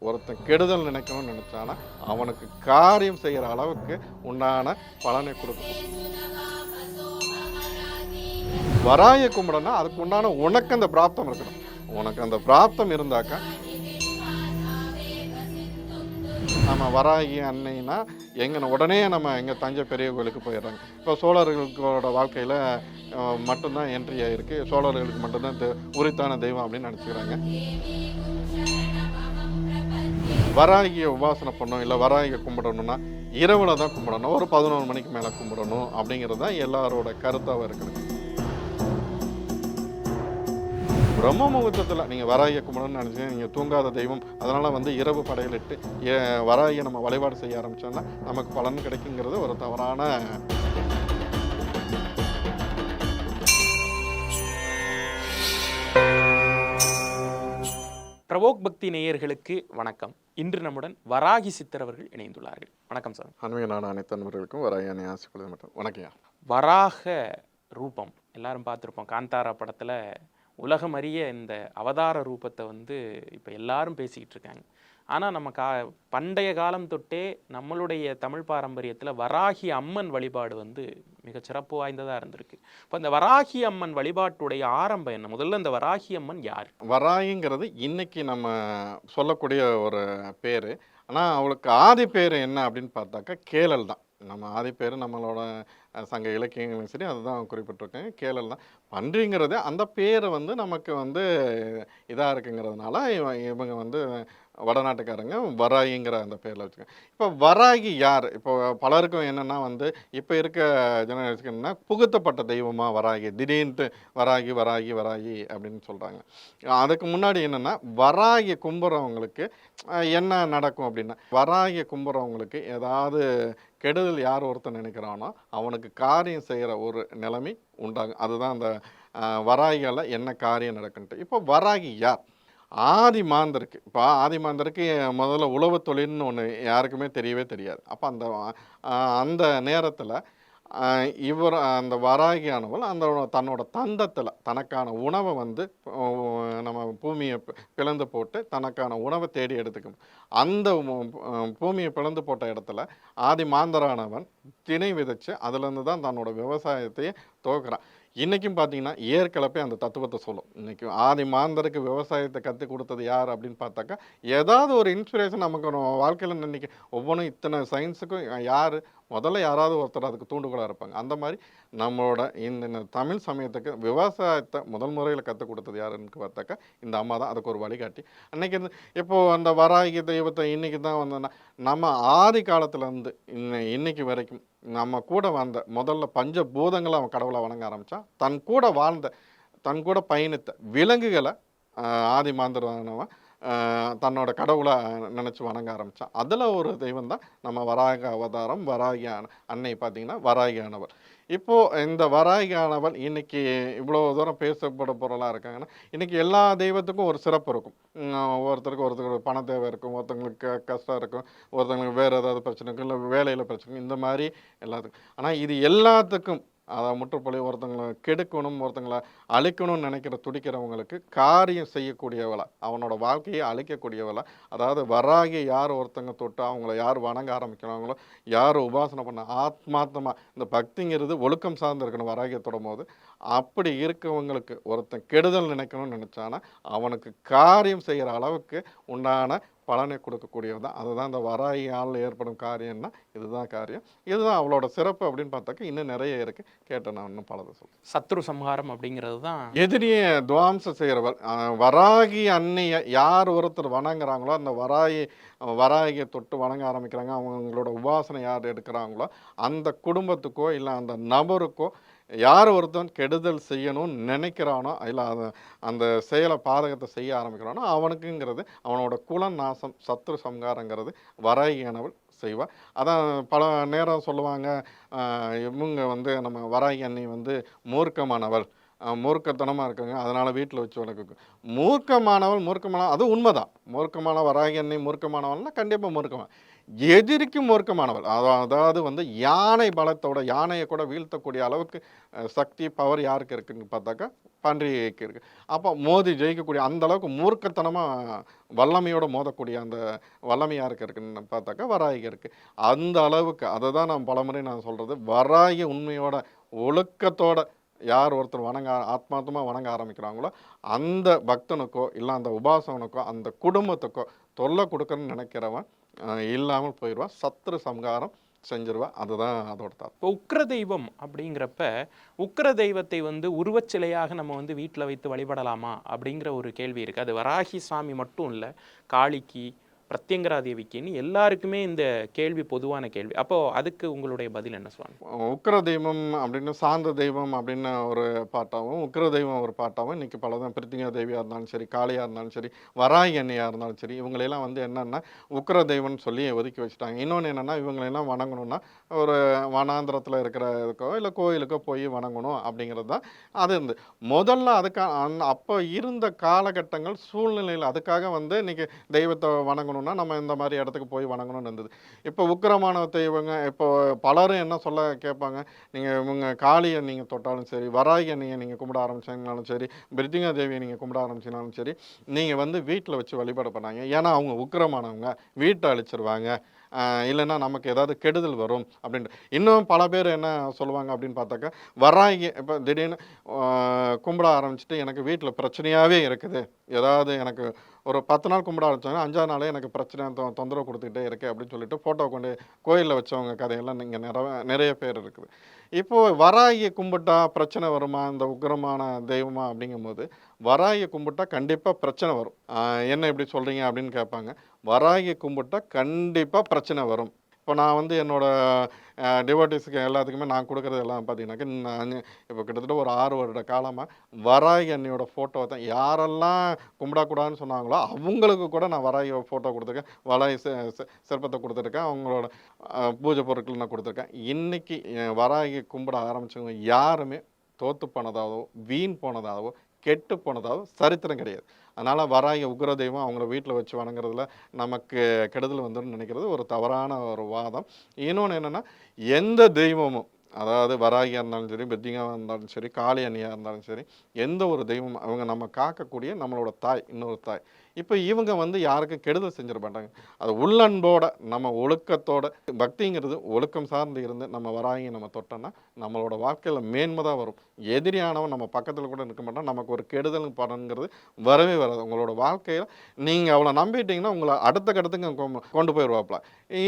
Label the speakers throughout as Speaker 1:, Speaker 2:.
Speaker 1: ஒருத்தன் கெடுதல் நினைக்கணும்னு நினைச்சானா அவனுக்கு காரியம் செய்கிற அளவுக்கு உண்டான பலனை கொடுக்கும். வராய கும்பிடனா அதுக்கு உண்டான உனக்கு அந்த பிராப்தம் இருக்கணும். உனக்கு அந்த பிராப்தம் இருந்தாக்கா நம்ம வராகி அன்னைனா எங்கே உடனே நம்ம எங்கள் தஞ்சை பெரிய கோயிலுக்கு போயிடுறாங்க. இப்போ சோழர்களோட வாழ்க்கையில் மட்டும்தான் என்ட்ரி ஆகிருக்கு. சோழர்களுக்கு மட்டும்தான் உரித்தான தெய்வம் அப்படின்னு நினச்சிக்கிறாங்க. வராகியை உபாசனை பண்ணணும், இல்லை வராகியை கும்பிடணும்னா இரவில் தான் கும்பிடணும், ஒரு 11 மணிக்கு மேலே கும்பிடணும் அப்படிங்கிறது தான் எல்லாரோட கருத்தாக இருக்குது. பிரம்ம முகூர்த்தத்தில் நீங்கள் வராகியை கும்பிடணும்னு நினச்சி நீங்கள் தூங்காத தெய்வம், அதனால் இரவு படையலிட்டு வராகியை நம்ம வழிபாடு செய்ய ஆரம்பித்தோன்னா நமக்கு பலன் கிடைக்குங்கிறது ஒரு தவறான.
Speaker 2: பிரவோக் பக்தி நேயர்களுக்கு வணக்கம். இன்று நம்முடன் வராகி சித்தர் அவர்கள் இணைந்துள்ளார்கள். வணக்கம் சார்.
Speaker 1: அன்மையான அனைத்து நண்பர்களுக்கும் வராகி அன்னை ஆசிக்குள்ள மட்டும் வணக்கம்.
Speaker 2: வராக ரூபம் எல்லாரும் பார்த்துருப்போம். காந்தாரா படத்தில் உலகம் அறிய இந்த அவதார ரூபத்தை இப்போ எல்லாரும் பேசிக்கிட்டு இருக்காங்க. ஆனால் நம்ம பண்டைய காலம் தொட்டே நம்மளுடைய தமிழ் பாரம்பரியத்தில் வராகி அம்மன் வழிபாடு மிக சிறப்பு வாய்ந்ததாக இருந்திருக்கு. இப்போ இந்த வராகி அம்மன் வழிபாட்டுடைய ஆரம்பம் என்ன? முதல்ல இந்த வராகி அம்மன் யார்?
Speaker 1: வராகிங்கிறது இன்னைக்கு நம்ம சொல்லக்கூடிய ஒரு பேர். ஆனால் அவளுக்கு ஆதி பேர் என்ன அப்படின்னு பார்த்தாக்கா கேளல் தான். நம்ம ஆதி பேர் நம்மளோட சங்க இலக்கியங்களும் சரி அதுதான் குறிப்பிட்டிருக்கேன், கேளல் தான். பன்றிங்கிறது அந்த பேர் நமக்கு இதாக இருக்குங்கிறதுனால இவங்க வடநாட்டுக்காரங்க வராகிங்கிற அந்த பேரில் வச்சுக்கோங்க. இப்போ வராகி யார்? இப்போ பலருக்கும் என்னென்னா இப்போ இருக்க ஜெனரேஷனுக்கு என்னன்னா புகுத்தப்பட்ட தெய்வமாக வராகி, திடீர்னுட்டு வராகி வராகி வராகி அப்படின்னு சொல்கிறாங்க. அதுக்கு முன்னாடி என்னென்னா வராகி கும்புறவங்களுக்கு என்ன நடக்கும் அப்படின்னா, வராகி கும்புறவங்களுக்கு ஏதாவது கெடுதல் யார் ஒருத்தன் நினைக்கிறானோ அவனுக்கு காரியம் செய்கிற ஒரு நிலைமை உண்டாகும். அதுதான் அந்த வராகியால் என்ன காரியம் நடக்குன்ட்டு. இப்போ வராகி யார்? ஆதி மாந்தருக்கு. இப்போ ஆதி மாந்தருக்கு முதல்ல உழவு தொழில்னு ஒன்று யாருக்குமே தெரியவே தெரியாது. அப்போ அந்த நேரத்தில் இவர் அந்த வராகியானவள் அந்த தன்னோட தந்தத்தில் தனக்கான உணவை நம்ம பூமியை பிளந்து போட்டு தனக்கான உணவை தேடி எடுத்துக்கணும். அந்த பூமியை பிளந்து போட்ட இடத்துல ஆதி மாந்தரானவன் திணை விதைச்சு அதுலேருந்து தான் தன்னோட விவசாயத்தையே துவக்கிறான். இன்றைக்கும் பார்த்தீங்கன்னா ஏற்கலப்பே அந்த தத்துவத்தை சொல்லும். இன்றைக்கி ஆதி மாந்தருக்கு விவசாயத்தை கற்றுக் கொடுத்தது யார் அப்படின்னு பார்த்தாக்கா ஏதாவது ஒரு இன்ஸ்பிரேஷன் நமக்கு வாழ்க்கையில் இன்றைக்கி ஒவ்வொன்றும் இத்தனை சயின்ஸுக்கும் யார் முதல்ல யாராவது ஒருத்தர் அதுக்கு தூண்டுகோலாக இருப்பாங்க. அந்த மாதிரி நம்மளோட இந்த தமிழ் சமயத்துக்கு விவசாயத்தை முதல் முறையில் கற்றுக் கொடுத்தது யாருன்னு பார்த்தாக்கா இந்த அம்மா தான். அதுக்கு ஒரு வழிகாட்டி. அன்றைக்கி இப்போது அந்த வராகி தெய்வத்தை இன்றைக்கி தான் நம்ம ஆதி காலத்துலேருந்து இன்னைக்கு வரைக்கும் நம்ம கூட வாழ்ந்த முதல்ல பஞ்சபூதங்களை அவன் கடவுளை வணங்க ஆரம்பித்தான். தன் கூட பயணித்த விலங்குகளை ஆதி மாந்தரவன் தன்னோட கடவுளை நினச்சி வணங்க ஆரம்பித்தான். அதில் ஒரு தெய்வம் தான் நம்ம வராக அவதாரம் வராகி அன்னை. பார்த்திங்கன்னா வராகியானவர். இப்போது இந்த வராகியானவள் இன்றைக்கி இவ்வளோ தூரம் பேசப்பட பொருளாக இருக்காங்கன்னா இன்றைக்கி எல்லா தெய்வத்துக்கும் ஒரு சிறப்பு இருக்கும். ஒருத்தருக்கு பண தேவை இருக்கும், ஒருத்தங்களுக்கு கஷ்டம் இருக்கும், ஒருத்தங்களுக்கு வேறு ஏதாவது பிரச்சனை இருக்கும், இல்லை வேலையில் பிரச்சனை, இந்த மாதிரி எல்லாத்துக்கும். ஆனால் இது எல்லாத்துக்கும் அதை முற்றுப்புள்ளி ஒருத்தங்களை கெடுக்கணும், ஒருத்தங்களை அழிக்கணும்னு நினைக்கிற துடிக்கிறவங்களுக்கு காரியம் செய்யக்கூடியவளா, அவனோட வாழ்க்கையை அழிக்கக்கூடியவளா, அதாவது வராகி யார் ஒருத்தங்க தொட்டு அவங்கள யார் வணங்க ஆரம்பிக்கிறாங்களோ, யார் உபாசனை பண்ண ஆத்மார்த்தமாக இந்த பக்திங்கிறது ஒழுக்கம் சார்ந்து இருக்கணும் வராகியை தொடும் போது. அப்படி இருக்கவங்களுக்கு ஒருத்தன் கெடுதல் நினைக்கணும்னு நினச்சானா அவனுக்கு காரியம் செய்கிற அளவுக்கு உண்டான பலனை கொடுக்கக்கூடியது தான். அதுதான் இந்த வராகியால் ஏற்படும் காரியம்னா இதுதான் காரியம். இதுதான் அவளோட சிறப்பு அப்படின்னு பார்த்தாக்க இன்னும் நிறைய இருக்குது. கேட்டேன் நான் இன்னும் பலதை சொல்கிறேன்.
Speaker 2: சத்ரு சம்ஹாரம் அப்படிங்கிறது தான்
Speaker 1: எதிரியே துவாம்சம் செய்கிறவர். வராகி அன்னையை யார் ஒருத்தர் வணங்குறாங்களோ அந்த வராகியை தொட்டு வணங்க ஆரம்பிக்கிறாங்க, அவங்களோட உபாசனை யார் எடுக்கிறாங்களோ அந்த குடும்பத்துக்கோ இல்லை அந்த நபருக்கோ யார் ஒருத்தன் கெடுதல் செய்யணும்னு நினைக்கிறானோ இல்லை அந்த செயலை பாதகத்தை செய்ய ஆரம்பிக்கிறானோ அவனுக்குங்கிறது அவனோட குல நாசம் சத்ரு சம்ஹாரங்கிறது வராகியானவள் செய்வாள். அதான் பல நேரம் சொல்லுவாங்க, இவங்க நம்ம வராகி அன்னை மூர்க்கமானவள், மூர்க்கத்தனமாக இருக்குங்க, அதனால் வீட்டில் வச்சு வளர்க்குங்க. மூர்க்கமானவள் அது உண்மைதான். மூர்க்கமான வராகி அன்னை மூர்க்கமானவள்னா கண்டிப்பாக மூர்க்கமான எதிரிக்கு மூர்க்கமானவள். அதாவது வந்து யானை பலத்தோட யானையை கூட வீழ்த்தக்கூடிய அளவுக்கு சக்தி பவர் யாருக்கு இருக்குன்னு பார்த்தாக்கா பன்றிக்கு இருக்கு. அப்போ மோதி ஜெயிக்கக்கூடிய அந்த அளவுக்கு மூர்க்கத்தனமாக வல்லமையோட மோதக்கூடிய அந்த வல்லமை யாருக்கு இருக்குன்னு பார்த்தாக்கா வராகிக்கு இருக்கு. அந்த அளவுக்கு அதை தான் நான் பலமுறை நான் சொல்றது. வராகி உண்மையோட ஒழுக்கத்தோட யார் ஒருத்தர் ஆத்மார்த்தமா வணங்க ஆரம்பிக்கிறாங்களோ அந்த பக்தனுக்கோ இல்லை அந்த உபாசகனுக்கோ அந்த குடும்பத்துக்கோ தொல்லை கொடுக்கணும்னு நினைக்கிறவன் இல்லாமல் போயிடுவா. சத்ரு சம்ஹாரம் செஞ்சிருவா. அதுதான் அதோட தாக்கம்.
Speaker 2: இப்போ உக்கிர தெய்வம் அப்படிங்கிறப்ப உக்கிர தெய்வத்தை வந்து உருவச்சிலையாக நம்ம வந்து வீட்டில் வைத்து வழிபடலாமா அப்படிங்கிற ஒரு கேள்வி இருக்குது. அது வராகி சாமி மட்டும் இல்லை, காளிக்கு, பிரத்யங்கரா தேவிக்குன்னு எல்லாருக்குமே இந்த கேள்வி பொதுவான கேள்வி. அப்போது அதுக்கு உங்களுடைய பதில் என்ன சுவாமி?
Speaker 1: உக்கிர தெய்வம் அப்படின்னு சாந்த தெய்வம் அப்படின்னு ஒரு பாட்டாகவும் உக்கிர தெய்வம் ஒரு பாட்டாகவும் இன்றைக்கி பலதான் பிரித்திங்கா தேவியாக இருந்தாலும் சரி, காளியாக இருந்தாலும் சரி, வராகி அன்னையாக இருந்தாலும் சரி, இவங்களெல்லாம் வந்து என்னென்னா உக்கிர தெய்வம்னு சொல்லி ஒதுக்கி வச்சுட்டாங்க. இன்னொன்று என்னென்னா இவங்களெல்லாம் வணங்கணும்னா ஒரு வனாந்திரத்தில் இருக்கிற இதுக்கோ இல்லை கோயிலுக்கோ போய் வணங்கணும் அப்படிங்கிறது தான் அது இருந்து முதல்ல அப்போ இருந்த காலகட்டங்கள் சூழ்நிலையில் அதுக்காக வந்து இன்றைக்கி தெய்வத்தை வணங்கணும்னா நம்ம இந்த மாதிரி இடத்துக்கு போய் வணங்கணும்னு இருந்தது. இப்போ உக்கிரமான தெய்வங்க இப்போ பலரும் என்ன சொல்ல கேட்பாங்க, நீங்கள் இவங்க காளியை நீங்கள் தொட்டாலும் சரி, வராகி அன்னையை நீங்கள் கும்பிட ஆரம்பிச்சிங்கனாலும் சரி, பிரித்திங்கா தேவியை நீங்கள் கும்பிட ஆரம்பிச்சிங்கனாலும் சரி, நீங்கள் வந்து வீட்டில் வச்சு வழிபாடு பண்ணாங்க. ஏன்னா அவங்க உக்கிரமானவங்க, வீட்டை அழிச்சிருவாங்க, இல்லைன்னா நமக்கு ஏதாவது கெடுதல் வரும் அப்படின்ட்டு. இன்னும் பல பேர் என்ன சொல்லுவாங்க அப்படின்னு பார்த்தாக்கா, வராகி இப்போ திடீர்னு கும்பிட ஆரம்பிச்சுட்டு எனக்கு வீட்டில் பிரச்சனையாகவே இருக்குது, ஏதாவது எனக்கு ஒரு 10 நாள் கும்பிட ஆரம்பிச்சாங்க, 5ஆவது நாளே எனக்கு பிரச்சனை தொந்தரவு கொடுத்துக்கிட்டே இருக்குது அப்படின்னு சொல்லிட்டு ஃபோட்டோ கொண்டு கோயிலில் வச்சவங்க கதையெல்லாம் இங்கே நிறைய பேர் இருக்குது. இப்போது வராகியை கும்பிட்டா பிரச்சனை வருமா இந்த உக்கிரமான தெய்வமா அப்படிங்கும்போது, வராகியை கும்பிட்டா கண்டிப்பாக பிரச்சனை வரும். என்ன இப்படி சொல்கிறீங்க அப்படின்னு கேட்பாங்க. வராகியை கும்பிட்டா கண்டிப்பாக பிரச்சனை வரும். இப்போ நான் வந்து என்னோட டிவோட்டிஸ்க்கு எல்லாத்துக்குமே நான் கொடுக்குறது எல்லாம் பார்த்தீங்கன்னாக்கா, நான் இப்போ கிட்டத்தட்ட ஒரு 6 வருட காலமாக வராகி அன்னையோட ஃபோட்டோவை தான் யாரெல்லாம் கும்பிடக்கூடாதுன்னு சொன்னாங்களோ அவங்களுக்கு கூட நான் வராகி ஃபோட்டோ கொடுத்துருக்கேன், வராகி சிற்பத்தை கொடுத்துருக்கேன், அவங்களோட பூஜை பொருட்கள் நான் கொடுத்துருக்கேன். இன்றைக்கி வராகி கும்பிட ஆரம்பித்தவங்க யாருமே தோற்று போனதாகவோ வீண் போனதாகவோ கெட்டு போனதாகவோ சரித்திரம் கிடையாது. அதனால் வராகி உக்கிர தெய்வம் அவங்கள வீட்டில் வச்சு வணங்குறதுல நமக்கு கெடுதல் வந்துடும் நினைக்கிறது ஒரு தவறான ஒரு வாதம். இன்னொன்று என்னென்னா, எந்த தெய்வமும் அதாவது வராகியாக இருந்தாலும் சரி, பிரித்திங்காவாக இருந்தாலும் சரி, காளி அன்னையாக இருந்தாலும் சரி, எந்த ஒரு தெய்வம் அவங்க நம்ம காக்கக்கூடிய நம்மளோட தாய், இன்னொரு தாய். இப்போ இவங்க வந்து யாருக்கும் கெடுதல் செஞ்சிட மாட்டாங்க. அது உள்ளன்போட நம்ம ஒழுக்கத்தோட, பக்திங்கிறது ஒழுக்கம் சார்ந்து இருந்து நம்ம வராகி நம்ம தொட்டோம்னா நம்மளோட வாழ்க்கையில் மேன்மை தான் வரும். எதிரியானவன் நம்ம பக்கத்தில் கூட இருக்க மாட்டான். நமக்கு ஒரு கெடுதல் படங்கிறது வரவே வராது. உங்களோட வாழ்க்கையில் நீங்கள் அவளை நம்பிட்டீங்கன்னா உங்களை அடுத்த கட்டத்துக்கு கொண்டு போயிடுவாப்ல.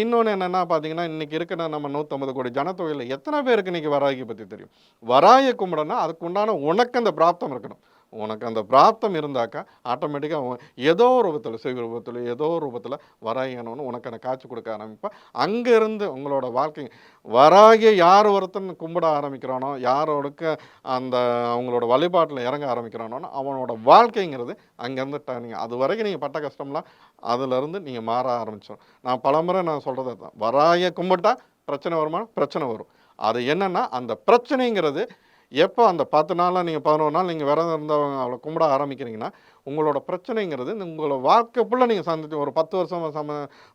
Speaker 1: இன்னொன்று என்னென்னா பார்த்தீங்கன்னா, இன்றைக்கி இருக்கிற நம்ம 150 கோடி ஜனத்தொகையில் எத்தனை பேருக்கு இன்றைக்கி வராகி பற்றி தெரியும்? வராகி கும்பிடனா அதுக்கு உண்டான உனக்கு அந்த பிராப்தம் இருக்கணும். உனக்கு அந்த பிராப்தம் இருந்தாக்கா ஆட்டோமேட்டிக்காக ஏதோ ஒரு ரூபத்தில் சிவ ரூபத்தில் ஏதோ ஒரு ரூபத்தில் வராகியானவனு உனக்கு அந்த காட்சி கொடுக்க ஆரம்பிப்பா. அங்கேருந்து உங்களோட வாழ்க்கை வராகியை யார் ஒருத்தன் கும்பிட ஆரம்பிக்கிறானோ, யாரோடுக்கு அந்த அவங்களோட வழிபாட்டில் இறங்க ஆரம்பிக்கிறானோ அவனோட வாழ்க்கைங்கிறது அங்கேருந்து நீங்கள் அது வரைக்கும் நீங்கள் பட்ட கஷ்டம்லாம் அதிலேருந்து நீங்கள் மாற ஆரம்பிச்சோம். நான் பலமுறை நான் சொல்கிறது தான், வராகியை கும்பிட்டா பிரச்சனை வருமா? பிரச்சனை வரும். அது என்னென்னா அந்த பிரச்சனைங்கிறது எப்போ அந்த 10 நாளாக நீங்கள் 11 நாள் நீங்கள் விரதம் இருந்தவங்க அவளை கும்பிட ஆரம்பிக்கிறீங்கன்னா உங்களோட பிரச்சனைங்கிறது உங்களோட வாழ்க்கை ஃபுல்லாக நீங்கள் சந்திச்சு ஒரு 10 வருஷம்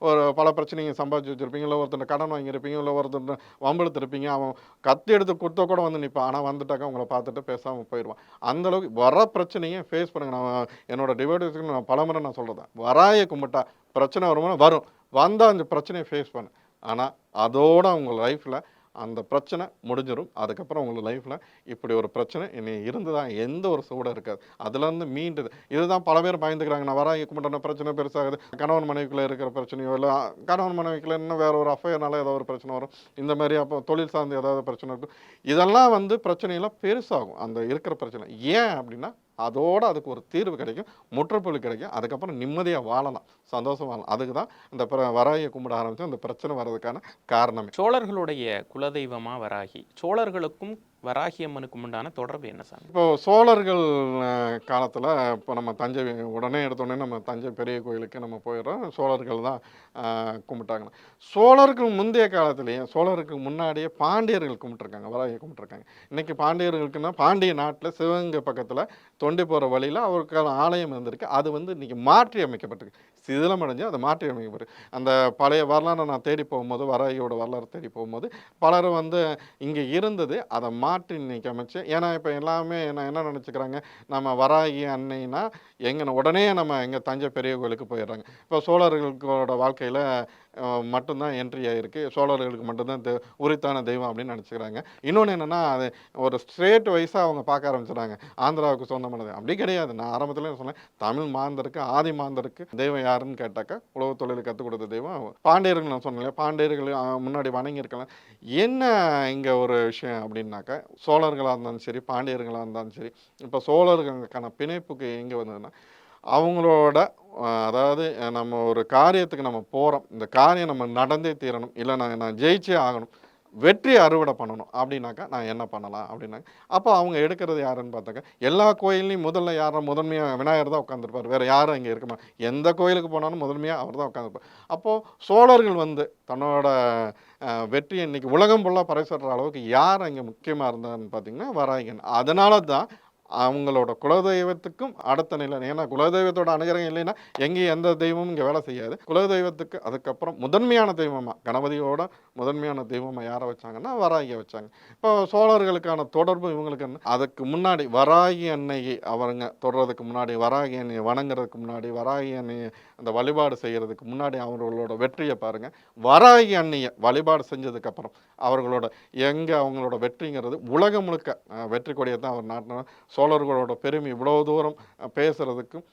Speaker 1: ஒரு பல பிரச்சனைங்க சம்பாதிச்சு வச்சுருப்பீங்க, இல்லை ஒருத்தர் கடன் வாங்கியிருப்பீங்க, இல்லை ஒருத்தர் வம்பெடுத்துருப்பீங்க, அவன் கத்தி எடுத்து கொடுத்த கூட வந்து நிற்பான். ஆனால் வந்துட்டாக்கா உங்களை பார்த்துட்டு பேசாமல் போயிடுவான். அந்தளவுக்கு வர பிரச்சனையை ஃபேஸ் பண்ணுங்கள். நான் என்னோட டிவைடர்ஸுக்கு நான் பலமுறை நான் சொல்கிறேன், வராயை கும்பிட்டா பிரச்சனை வருமானா வரும், வந்தால் அந்த பிரச்சனையை ஃபேஸ் பண்ணு. ஆனால் அதோட உங்கள் லைஃப்பில் அந்த பிரச்சனை முடிஞ்சிடும். அதுக்கப்புறம் உங்கள் லைஃப்பில் இப்படி ஒரு பிரச்சனை இனி இருந்துதான் எந்த ஒரு சூடும் இருக்காது. அதுலேருந்து மீண்டுது. இதுதான் பல பேர் பயந்துக்கிறாங்க, நான் வராகி கும்பிட்டோன்னா பிரச்சனை பெருசாகுது, கணவன் மனைவிக்குள்ளே இருக்கிற பிரச்சனையோ இல்லை கணவன் மனைவிக்குள்ளே இன்னும் வேறு ஒரு அஃபையர்னால ஏதோ ஒரு பிரச்சனை வரும், இந்த மாதிரி அப்போ தொழில் சார்ந்து ஏதாவது பிரச்சனை இருக்கும். இதெல்லாம் வந்து பிரச்சனையெல்லாம் பெருசாகும் அந்த இருக்கிற பிரச்சனை. ஏன் அப்படின்னா அதோடு அதுக்கு ஒரு தீர்வு கிடைக்கும், முற்றுப்புள்ளி கிடைக்கும், அதுக்கப்புறம் நிம்மதியாக வாழலாம், சந்தோஷம் வாழலாம். அதுக்கு தான் இந்த வராகியை கும்பிட ஆரம்பித்து அந்த பிரச்சனை வர்றதுக்கான காரணமே.
Speaker 2: சோழர்களுடைய குலதெய்வமாக வராகி, சோழர்களுக்கும் வராகி அம்மனுக்கு உண்டான தொடர்பு என்ன சாமி?
Speaker 1: இப்போ சோழர்கள் காலத்தில் இப்போ நம்ம தஞ்சை உடனே எடுத்தோடனே நம்ம தஞ்சை பெரிய கோயிலுக்கு நம்ம போயிடுறோம். சோழர்கள் தான் கும்பிட்டாங்க. சோழருக்கு முந்தைய காலத்திலேயே சோழருக்கு முன்னாடியே பாண்டியர்கள் கும்பிட்டுருக்காங்க, வராகியை கும்பிட்டுருக்காங்க. இன்றைக்கி பாண்டியர்களுக்குன்னா பாண்டிய நாட்டில் சிவகங்கை பக்கத்தில் தொண்டி போகிற வழியில் அவருக்கான ஆலயம் இருந்திருக்கு. அது வந்து இன்றைக்கி மாற்றி அமைக்கப்பட்டிருக்கு, சிதிலமடைஞ்சு அதை மாற்றி அமைக்கப்பட்டிருக்கு. அந்த பழைய வரலாறை நான் தேடி போகும்போது, வராகியோட வரலாறு தேடி போகும்போது பலரும் வந்து இங்கே இருந்தது அதை மாற்றி இன்னைக்கு அமைச்சு. ஏன்னா இப்போ எல்லாமே என்ன நினச்சிக்கிறாங்க, நம்ம வராகி அன்னைனா எங்கே உடனே நம்ம எங்கள் தஞ்சை பெரிய கோயிலுக்கு போயிடுறாங்க. இப்போ சோழர்களோட வாழ்க்கையில் மட்டும்தான் என்ட்ரி ஆகிருக்கு, சோழர்களுக்கு மட்டும்தான் உரித்தான தெய்வம் அப்படின்னு நினச்சிக்கிறாங்க. இன்னொன்று என்னென்னா, அது ஒரு ஸ்டேட் வைஸாக அவங்க பார்க்க ஆரம்பிச்சிடுறாங்க, ஆந்திராவுக்கு சொந்தமானது. அப்படி கிடையாது. நான் ஆரம்பத்தில் சொன்னேன், தமிழ் மாந்தருக்கு ஆதி மாந்தருக்கு தெய்வம் யாருன்னு கேட்டாக்கா உழவு தொழிலுக்கு கற்றுக் கொடுத்த தெய்வம் பாண்டியர்கள். நான் சொன்னேன், பாண்டியர்கள் முன்னாடி வணங்கியிருக்கலாம். என்ன இங்கே ஒரு விஷயம் அப்படின்னாக்கா, சோழர்களாக இருந்தாலும் சரி பாண்டியர்களாக இருந்தாலும் சரி, இப்போ சோழர்களுக்கான பிணைப்புக்கு எங்கே வந்ததுன்னா, அவங்களோட அதாவது நம்ம ஒரு காரியத்துக்கு நம்ம போகிறோம், இந்த காரியம் நம்ம நடந்தே தீரணும், இல்லை நான் ஜெயிச்சே ஆகணும், வெற்றி அறுவடை பண்ணணும் அப்படின்னாக்கா நான் என்ன பண்ணலாம் அப்படின்னாக்க, அப்போ அவங்க எடுக்கிறது யாருன்னு பார்த்தாக்கா, எல்லா கோயில்லையும் முதல்ல யாரும் முதன்மையாக விநாயகர் தான் உட்காந்துருப்பார், வேறு யாரும் இங்கே இருக்குமா? எந்த கோயிலுக்கு போனாலும் முதன்மையாக அவர் தான் உட்காந்துருப்பார். அப்போது சோழர்கள் வந்து தன்னோட வெற்றியை இன்னைக்கு உலகம் ஃபுல்லாக பறைசாற்றுற அளவுக்கு யார் அங்கே முக்கியமாக இருந்தாருன்னு பார்த்தீங்கன்னா வராகியன். அதனால தான் அவங்களோட குலதெய்வத்துக்கும் அடுத்த நிலை. ஏன்னா குலதெய்வத்தோட அனுகிரகம் இல்லைன்னா எங்கேயும் எந்த தெய்வமும் இங்கே வேலை செய்யாது. குலதெய்வத்துக்கு அதுக்கப்புறம் முதன்மையான தெய்வமாக, கணபதியோட முதன்மையான தெய்வமாக யாரை வச்சாங்கன்னா வராகியை வச்சாங்க. இப்போ சோழர்களுக்கான தொடர்பு இவங்களுக்கு என்ன, அதுக்கு முன்னாடி வராகி அன்னையை அவங்க தொடர்றதுக்கு முன்னாடி, வராகி அன்னையை வணங்குறதுக்கு முன்னாடி, வராகி அன்னையை அந்த வழிபாடு செய்கிறதுக்கு முன்னாடி அவர்களோட வெற்றியை பாருங்கள். வராகி அன்னையை வழிபாடு செஞ்சதுக்கப்புறம் அவர்களோட அவங்களோட வெற்றிங்கிறது உலகம் முழுக்க வெற்றி கொடியை தான் அவர் நாட்டினார். சோழர்களோட பெருமை இவ்வளோ தூரம் பேசுகிறதுக்கும்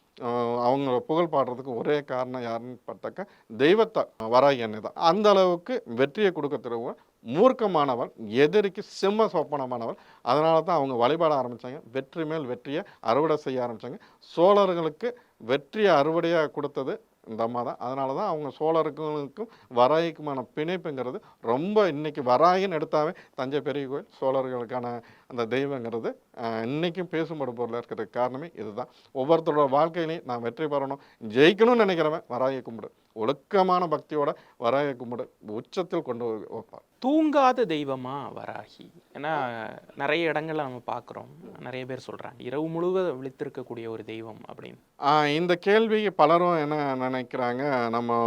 Speaker 1: அவங்க புகழ் பாடுறதுக்கு ஒரே காரணம் யாருன்னு பார்த்தாக்கா தெய்வத்தை வராகி அன்னை தான். அந்த அளவுக்கு வெற்றியை கொடுக்க திரும்ப மூர்க்கமானவள், எதிரிக்கு சிம்ம சொப்பனமானவள். அதனால தான் அவங்க வழிபாட ஆரம்பித்தாங்க, வெற்றி மேல் வெற்றியை அறுவடை செய்ய ஆரம்பித்தாங்க. சோழர்களுக்கு வெற்றியை அறுவடையாக கொடுத்தது இந்த அம்மா தான். அதனால தான் அவங்க சோழர்களுக்கும் வராகிக்குமான பிணைப்புங்கிறது ரொம்ப, இன்னைக்கு வராகின்னு எடுத்தாவே தஞ்சை பெரிய கோயில் சோழர்களுக்கான அந்த தெய்வங்கிறது இன்றைக்கும் பேசும்படும் பொருளாக இருக்கிறதுக்கு காரணமே இதுதான். ஒவ்வொருத்தரோட வாழ்க்கையிலையும் நான் வெற்றி பெறணும், ஜெயிக்கணும்னு நினைக்கிறவன் வராகியை கும்பிடு, ஒழுக்கமான பக்தியோட வராகியை கும்பிடு, உச்சத்தில் கொண்டு வைப்பார்.
Speaker 2: தூங்காத தெய்வமா வராகி? ஏன்னா நிறைய இடங்கள்ல நம்ம பார்க்குறோம், நிறைய பேர் சொல்கிறாங்க இரவு முழுவதும் விழித்திருக்கக்கூடிய ஒரு தெய்வம் அப்படின்னு.
Speaker 1: இந்த கேள்வி பலரும் என்ன நினைக்கிறாங்க, நம்ம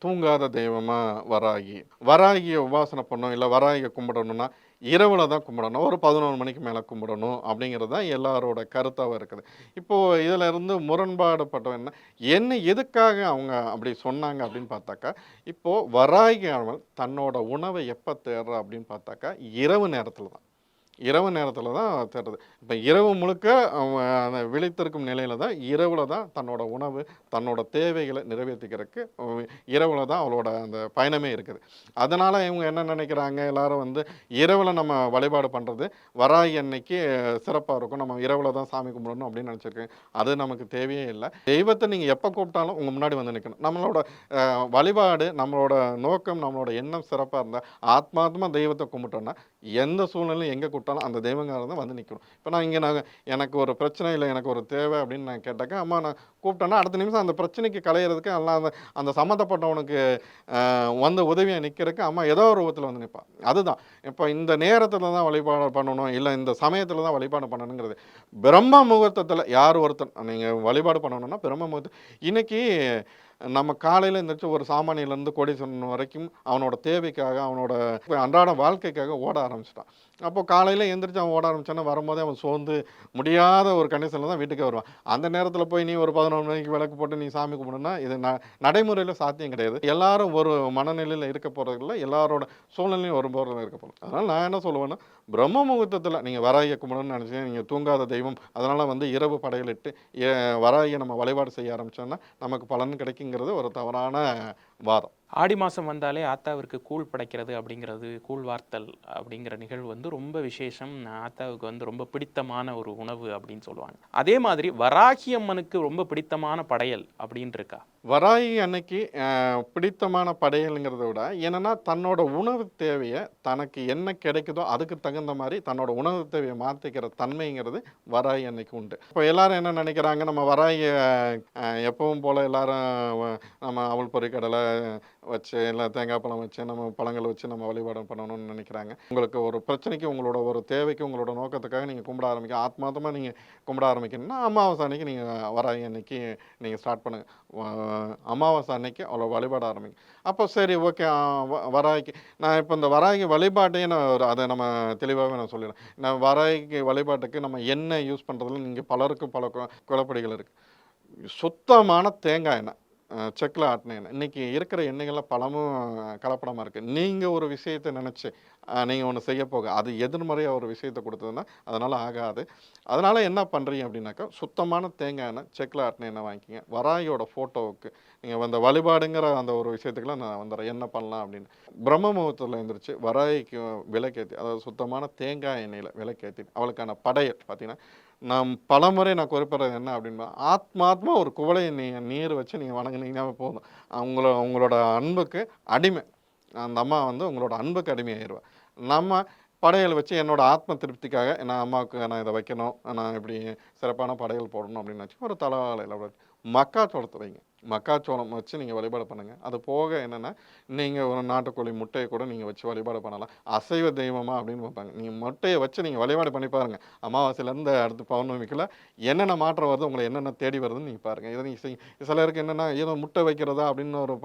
Speaker 1: தூங்காத தெய்வமா வராகி, வராகியை உபாசனை பண்ணணும், இல்லை வராகியை கும்பிடணும்னா இரவில் தான் கும்பிடணும், ஒரு 11 மணிக்கு மேலே கும்பிடணும் அப்படிங்கிறது தான் எல்லாரோட கருத்தாக இருக்குது. இப்போது இதில் இருந்து முரண்பாடுபட்டவன் என்ன எதுக்காக அவங்க அப்படி சொன்னாங்க அப்படின்னு பார்த்தாக்கா, இப்போது வராகி அவள் தன்னோட உணவை எப்போ தேடுறா அப்படின்னு பார்த்தாக்கா இரவு நேரத்தில் தான். இரவு நேரத்தில் தான் தேடுறது. இப்போ இரவு முழுக்க அந்த விழித்திருக்கும் நிலையில் தான், இரவில் தான் தன்னோட உணவு, தன்னோட தேவைகளை நிறைவேற்றிக்கிறதுக்கு இரவில் தான் அவளோட அந்த பயணமே இருக்குது. அதனால் இவங்க என்ன நினைக்கிறாங்க, எல்லாரும் வந்து இரவில் நம்ம வழிபாடு பண்ணுறது வராகி அன்னைக்கு சிறப்பாக இருக்கும், நம்ம இரவில் தான் சாமி கும்பிடணும் அப்படின்னு நினச்சிருக்கேன். அது நமக்கு தேவையே இல்லை. தெய்வத்தை நீங்கள் எப்போ கூப்பிட்டாலும் உங்கள் முன்னாடி வந்து நிற்கணும். நம்மளோட வழிபாடு, நம்மளோட நோக்கம், நம்மளோட எண்ணம் சிறப்பாக இருந்தால் ஆத்மாத்மா தெய்வத்தை கும்பிட்டோன்னா எந்த சூழ்நிலையும் எங்கே கூப்பிட்டாலும் அந்த தெய்வங்காரர் தான் வந்து நிற்கணும். இப்போ நான் இங்கே எனக்கு ஒரு பிரச்சனை இல்லை, எனக்கு ஒரு தேவை அப்படின்னு நான் கேட்டாக்கா, அம்மா நான் கூப்பிட்டேன்னா அடுத்த நிமிஷம் அந்த பிரச்சனைக்கு களையிறதுக்கு எல்லாம் அந்த சம்மந்தப்பட்டவனுக்கு வந்து உதவியாக நிற்கிறதுக்கு அம்மா ஏதோ ஒரு ரூபத்தில் வந்து நிற்பான். அதுதான் இப்போ இந்த நேரத்தில் தான் வழிபாடு பண்ணணும், இல்லை இந்த சமயத்தில் தான் வழிபாடு பண்ணணுங்கிறது. பிரம்ம முகூர்த்தத்தில் யார் ஒருத்தன் நீங்கள் வழிபாடு பண்ணணும்னா பிரம்ம முகூர்த்தம். இன்னைக்கு நம்ம காலையில் எழுந்திரிச்சு ஒரு சாமானியிலேருந்து கோடீஸ்வரன் வரைக்கும் அவனோட தேவைக்காக, அவனோட அன்றாட வாழ்க்கைக்காக ஓட ஆரம்பிச்சிட்டான். அப்போது காலையில் எழுந்திரிச்சு அவன் ஓட ஆரம்பித்தானா வரும்போதே அவன் சோர்ந்து முடியாத ஒரு கண்டிஷனில் தான் வீட்டுக்கு வருவான். அந்த நேரத்தில் போய் நீ ஒரு 11 மணிக்கு விளக்கு போட்டு நீ சாமி கும்பிடுனா இது நடைமுறையில் சாத்தியம் கிடையாது. எல்லாரும் ஒரு மனநிலையில் இருக்க போகிறதில்ல, எல்லாரோட சூழ்நிலையும் ஒரு போகிறதில் இருக்க போகிறோம். அதனால் நான் என்ன சொல்லுவேன்னா, பிரம்ம முகூர்த்தத்தில் நீங்கள் வராகியை கும்பிடணும்னு நினச்சிங்க, நீங்கள் தூங்காத தெய்வம், அதனால் வந்து இரவு படையலிட்டு வராகியை நம்ம வழிபாடு செய்ய ஆரம்பித்தோன்னா நமக்கு பலன் கிடைக்குங்கிறது ஒரு தவறான வாதம்.
Speaker 2: ஆடி மாதம் வந்தாலே ஆத்தாவிற்கு கூழ் படைக்கிறது அப்படிங்கிறது, கூழ் வார்த்தல் அப்படிங்கிற நிகழ்வு வந்து ரொம்ப விசேஷம். ஆத்தாவுக்கு வந்து ரொம்ப பிடித்தமான ஒரு உணவு அப்படின்னு சொல்லுவாங்க. அதே மாதிரி வராகி அம்மனுக்கு ரொம்ப பிடித்தமான படையல் அப்படின்னு இருக்கா?
Speaker 1: வராகி அன்னைக்கு பிடித்தமான படையல்ங்கிறத விட என்னன்னா தன்னோட உணவு தேவையை தனக்கு என்ன கிடைக்குதோ அதுக்கு தகுந்த மாதிரி தன்னோட உணவு தேவையை மாற்றிக்கிற தன்மைங்கிறது வராகி அன்னைக்கு உண்டு. இப்போ எல்லாரும் என்ன நினைக்கிறாங்க, நம்ம வராகி எப்பவும் போல் எல்லாரும் நம்ம அவல் பொரி கடலை வச்சு இல்லை தேங்காய் பழம் வச்சு நம்ம பழங்கள் வச்சு நம்ம வழிபாடு பண்ணணும்னு நினைக்கிறாங்க. உங்களுக்கு ஒரு பிரச்சனைக்கு உங்களோட ஒரு தேவைக்கு உங்களோட நோக்கத்துக்காக நீங்கள் கும்பிட ஆரம்பிக்க ஆத்மார்த்தமாக நீங்கள் கும்பிட ஆரம்பிக்கணும்னா அமாவாசை அன்னைக்கு நீங்கள் வராகி அன்னைக்கு நீங்கள் ஸ்டார்ட் பண்ணுங்கள். அமாவாசை அன்னைக்கு அவ்வளோ வழிபாட ஆரம்பிக்கும். அப்போ சரி ஓகே, வராகி நான் இப்போ இந்த வராகி வழிபாட்டையே அதை நம்ம தெளிவாகவே நான் சொல்லிடுறேன். நான் வராகி வழிபாட்டுக்கு நம்ம எண்ணெய் யூஸ் பண்ணுறதுல நீங்கள் பலருக்கு பல குழப்படிகள் இருக்குது. சுத்தமான தேங்காய் எண்ணெய், செக்கில் ஆட்டின எண்ணெய். இன்றைக்கி இருக்கிற எண்ணெய்களில் பலமும் கலப்படமாக இருக்குது. நீங்கள் ஒரு விஷயத்தை நினச்சி நீங்கள் ஒன்று செய்ய போக அது எதிர்மறையாக ஒரு விஷயத்தை கொடுத்ததுன்னா அதனால் ஆகாது. அதனால் என்ன பண்ணுறீங்க அப்படின்னாக்கா, சுத்தமான தேங்காய் எண்ணெய், செக்கில் ஆட்டின எண்ணெய் வாங்கிக்கிங்க. வராகியோட ஃபோட்டோவுக்கு நீங்கள் அந்த வழிபாடுங்கிற அந்த ஒரு விஷயத்துக்குலாம் நான் வந்துடுறேன் என்ன பண்ணலாம் அப்படின்னு. பிரம்ம முகூர்த்தத்தில் எழுந்திரிச்சு வராகிக்கு விளக்கேற்றி, அதாவது சுத்தமான தேங்காய் எண்ணெயில் விளக்கேற்றி அவளுக்கான படையல் பார்த்தீங்கன்னா, நான் பலமுறை நான் குறிப்பிட்றது என்ன அப்படின்னா, ஆத்மாத்மா ஒரு குவளை நீர் வச்சு நீங்கள் வணங்குனீங்கன்னா போதும். உங்களோட அன்புக்கு அடிமை. அந்த அம்மா வந்து உங்களோட அன்புக்கு அடிமையாயிருவா. நம்ம படையல் வச்சு என்னோட ஆத்ம திருப்திக்காக நான் அம்மாவுக்கு நான் இதை வைக்கணும், நான் இப்படி சிறப்பான படையல் போடணும் அப்படின்னு வச்சு ஒரு தலைவாழையில் மக்காச்சோளத்தை வைங்க. மக்காச்சோளம் வச்சு நீங்கள் வழிபாடு பண்ணுங்கள். அது போக என்னென்னா, நீங்கள் ஒரு நாட்டுக்கோழி முட்டையை கூட நீங்கள் வச்சு வழிபாடு பண்ணலாம். அசைவ தெய்வமா அப்படின்னு பார்ப்பாங்க. நீங்கள் முட்டையை வச்சு நீங்கள் வழிபாடு பண்ணி பாருங்கள். அமாவாசையிலேருந்து அடுத்து பௌர்ணமிக்குள்ள என்னென்ன மாற்றம் வருது, உங்களை என்னென்ன தேடி வருதுன்னு நீங்கள் பாருங்கள். இதை நீங்கள் செய்யுங்க. சிலருக்கு என்னென்னா, ஏதோ முட்டை வைக்கிறதா அப்படின்னு ஒரு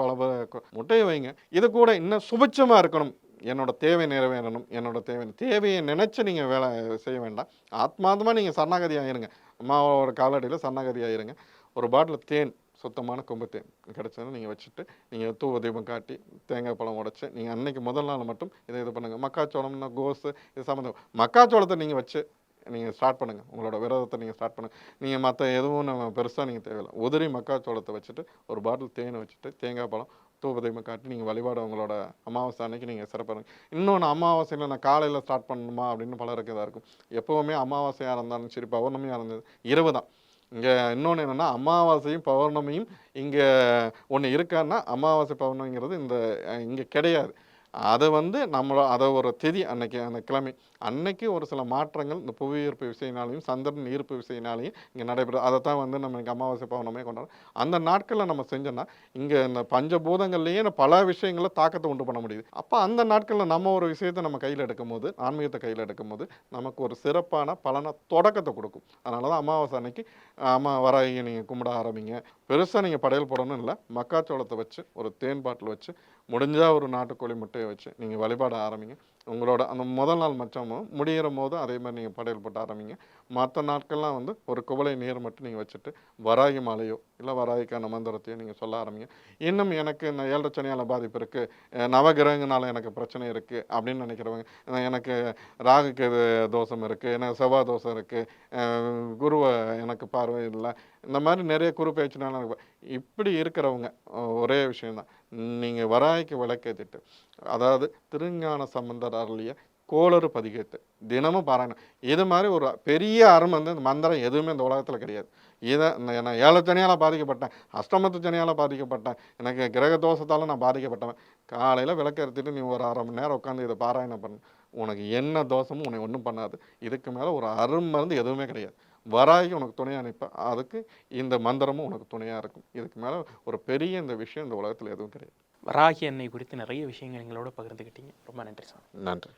Speaker 1: முட்டையை வைங்க. இது கூட இன்னும் சுபிட்சமாக இருக்கணும். என்னோட தேவை நிறைவேறணும், என்னோட தேவையை நினச்சி நீங்கள் வேலை செய்ய வேண்டாம். ஆத்மார்த்தமாக நீங்கள் சரணாகதி ஆயிருங்க. அம்மாவோட காலடியில் சரணாகதி ஆயிருங்க. ஒரு பாட்டில் தேன், சுத்தமான கொம்பு தேன் கிடச்சதுன்னு நீங்கள் வச்சுட்டு நீங்கள் தூவ தீபம் காட்டி தேங்காய் பழம் உடைச்சி நீங்கள் அன்னைக்கு முதல் நாள் மட்டும் இதை இது பண்ணுங்கள். மக்காச்சோளம்னா கோஸு இது சம்மந்தம் மக்காச்சோளத்தை நீங்கள் வச்சு நீங்கள் ஸ்டார்ட் பண்ணுங்கள். உங்களோட விரதத்தை நீங்கள் ஸ்டார்ட் பண்ணுங்கள். நீங்கள் மற்ற எதுவும் நம்ம பெருசாக நீங்கள் தேவையில்லை. உதிரி மக்காச்சோளத்தை வச்சுட்டு ஒரு பாட்டில் தேனை வச்சுட்டு தேங்காய் பழம் தூபதீபம் காட்டி நீங்கள் வழிபாடு உங்களோட அமாவாசை அன்னைக்கு நீங்கள் சிறப்பாக. இன்னொன்று, அமாவாசையில் நான் காலையில் ஸ்டார்ட் பண்ணணுமா அப்படின்னு பலருக்கு இதாக இருக்கும். எப்போவுமே அமாவாசையாக இருந்தாலும் சரி, பௌர்ணமியாக இருந்தது இரவு தான். இங்கே இன்னொன்று என்னென்னா, அமாவாசையும் பௌர்ணமியும் இங்கே ஒன்று இருக்கான்னா அமாவாசை பௌர்ணமிங்கிறது இங்கே கிடையாது. அதை வந்து அதை ஒரு திதி அன்னைக்கு அந்த கிழமை அன்னைக்கு ஒரு சில மாற்றங்கள் இந்த புவி ஈர்ப்பு விசையினாலையும் சந்திரன் ஈர்ப்பு விசையினாலையும் இங்கே நடைபெறும். அதை தான் வந்து நம்ம இங்கே அமாவாசை பௌர்ணமியை கொண்டாடுறோம். அந்த நாட்களில் நம்ம செஞ்சோன்னா இங்கே இந்த பஞ்சபூதங்கள்லேயே பல விஷயங்களில் தாக்கத்தை உண்டு பண்ண முடியுது. அப்போ அந்த நாட்களில் நம்ம ஒரு விஷயத்தை நம்ம கையில் எடுக்கும் போது, ஆன்மீகத்தை கையில் எடுக்கும் போது நமக்கு ஒரு சிறப்பான பலனை தொடக்கத்தை கொடுக்கும். அதனால தான் அமாவாசை அன்னைக்கு வராகி நீங்கள் கும்பிட ஆரம்பிங்க. பெருசாக நீங்கள் படையல் போடணும் இல்லை, மக்காச்சோளத்தை வச்சு ஒரு தேன் பாட்டில் வச்சு முடிஞ்சால் ஒரு நாட்டுக்கோழி முட்டையை வச்சு நீங்கள் வழிபாட ஆரம்பிங்க. உங்களோட அந்த முதல் நாள் மச்சமும் முடிகிற போதும் அதே மாதிரி நீங்கள் படையல் போட்டு ஆரம்பிங்க. மற்ற நாட்கள்லாம் வந்து ஒரு குவளை நீர் மட்டும் நீங்கள் வச்சுட்டு வராகி மாலையோ இல்லை வராகிக்கான மந்திரத்தையோ நீங்கள் சொல்ல ஆரம்பிங்க. இன்னும் எனக்கு இந்த 7 சனியால் பாதிப்பு இருக்குது, நவகிரகங்களால் எனக்கு பிரச்சனை இருக்குது அப்படின்னு நினைக்கிறவங்க, எனக்கு ராகுக்கு தோஷம் இருக்குது, எனக்கு செவ்வாய் தோஷம் இருக்குது, குருவை எனக்கு பார்வை இல்லை, இந்த மாதிரி நிறைய குரு பேச்சுனால இப்படி இருக்கிறவங்க ஒரே விஷயந்தான், நீங்கள் வராய்க்கு விளக்கேற்றிட்டு, அதாவது திருஞான சம்பந்தர் அருளிய கோளறு பதிகேட்டு தினமும் பாராயணம். இது மாதிரி ஒரு பெரிய அறம் வந்து இந்த மந்திரம் எதுவுமே இந்த உலகத்தில் கிடையாது. இதை நான் 7 சனியால் பாதிக்கப்பட்டேன், அஷ்டமத்து சனியால் பாதிக்கப்பட்டேன், எனக்கு கிரக தோஷத்தால் நான் பாதிக்கப்பட்டவன், காலையில் விளக்கேற்றிட்டு நீ ஒரு 1/2 மணி நேரம் உட்காந்து இதை பாராயணம் பண்ணு, உனக்கு என்ன தோஷமும் உனக்கு ஒன்றும் பண்ணாது. இதுக்கு மேலே ஒரு மருந்து எதுவுமே கிடையாது. வராகி உனக்கு துணையாக நிற்பேன், அதுக்கு இந்த மந்திரமும் உனக்கு துணையாக இருக்கும். இதுக்கு மேலே ஒரு பெரிய இந்த விஷயம் இந்த உலகத்தில் எதுவும் கிடையாது.
Speaker 2: வராகி அன்னை குறித்து நிறைய விஷயங்கள் எங்களோட பகிர்ந்துக்கிட்டீங்க. ரொம்ப நன்றி சார்.
Speaker 1: நன்றி.